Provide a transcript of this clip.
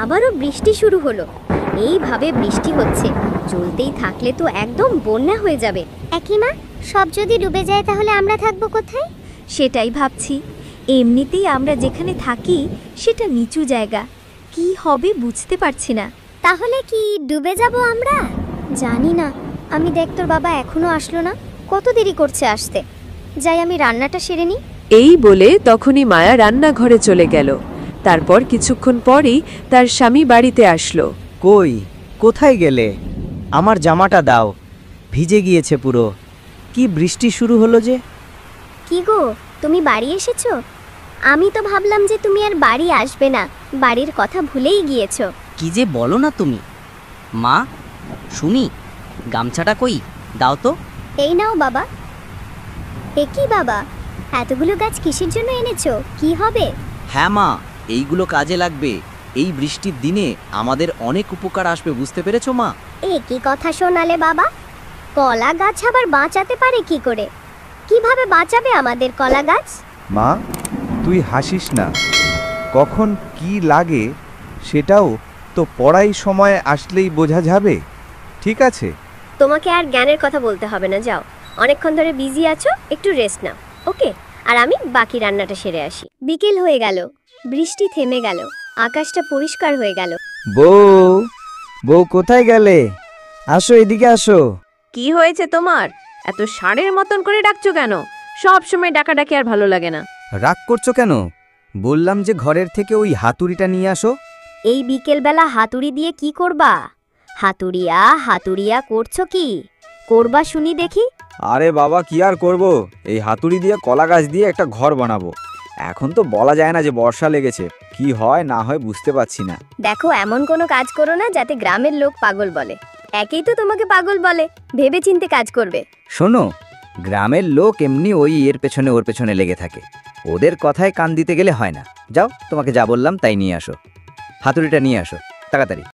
আবারও বৃষ্টি শুরু হলো। এইভাবে বৃষ্টি হচ্ছে, চলতেই থাকলে তো একদম বন্যা হয়ে যাবে। একিমা, সব যদি ডুবে যায় তাহলে আমরা থাকবো কোথায়? সেটাই ভাবছি। এমনিতেই আমরা যেখানে থাকি সেটা নিচু জায়গা, কি হবে বুঝতে পারছি না। তাহলে কি ডুবে যাব আমরা? জানি না। আমি দেখ, তোর বাবা এখনো আসলো না, কত দেরি করছে আসতে। যাই, আমি রান্নাটা সেরে নিই। এই বলে তখনই মায়া রান্নাঘরে চলে গেল। তারপর কিছুক্ষণ পরেই তার স্বামী বাড়িতে আসলো। কই, কোথায় গেলে? আমার জামাটা দাও, ভিজে গিয়েছে পুরো। কি বৃষ্টি শুরু হলো যে? কি গো, তুমি বাড়ি এসেছো? আমি তো ভাবলাম যে তুমি আর বাড়ি আসবে না, বাড়ির কথা ভুলেই গিয়েছো। কি যে বলো না তুমি। মা, শুনি, গামছাটা কই, দাও তো। এই নাও বাবা। এ কি বাবা, এতগুলো গাছ কিসের জন্য এনেছো? কি হবে? হ্যাঁ মা, এইগুলো কাজে লাগবে। এই বৃষ্টির দিনে আমাদের অনেক উপকার আসবে, বুঝতে পেরেছো মা? এ কি কথা শোনালে বাবা? কলা গাছ আবার বাঁচাতে পারে কি করে? কিভাবে বাঁচাবে আমাদের কলা গাছ? মা, তুই হাসিস না। কখন কি লাগে সেটাও তো পড়াই সময় আসলেই বোঝা যাবে। ঠিক আছে? তোমাকে আর জ্ঞানের কথা বলতে হবে না, যাও। অনেকক্ষণ ধরে বিজি আছো, একটু রেস্ট নাও। ওকে, আর আমি বাকি রান্নাটা সেরে আসি। বিকেল হয়ে গেল, বৃষ্টি থেমে গেল, আকাশটা পরিষ্কার হয়ে গেল। বউ, বউ কোথায় গেলে? আসো, এদিকে আসো। কি হয়েছে তোমার? এত ষাঁড়ের মতন করে ডাকছো কেন? সব সময় ডাকাডাকি আর ভালো লাগে না। রাগ করছো কেন? বললাম যে ঘরের থেকে ওই হাতুড়িটা নিয়ে আসো। এই বিকেলবেলা হাতুড়ি দিয়ে কি করবা? হাতুড়িয়া হাতুড়িয়া করছো কি? করবা শুনি দেখি। আরে বাবা, কি আর করব, এই হাতুড়ি দিয়ে কলা গাছ দিয়ে একটা ঘর বানাবো। এখন তো বলা যায় না যে বর্ষা লেগেছে, কি হয় না হয় বুঝতে পারছি না। দেখো, এমন কোনো কাজ করো না যাতে গ্রামের লোক পাগল বলে। একেই তো তোমাকে পাগল বলে, ভেবে চিন্তে কাজ করবে। শোনো, গ্রামের লোক এমনি ওই এর পেছনে ওর পেছনে লেগে থাকে, ওদের কথায় কান দিতে গেলে হয় না। যাও, তোমাকে যা বললাম তাই নিয়ে আসো। হাতুড়িটা নিয়ে আসো তাড়াতাড়ি।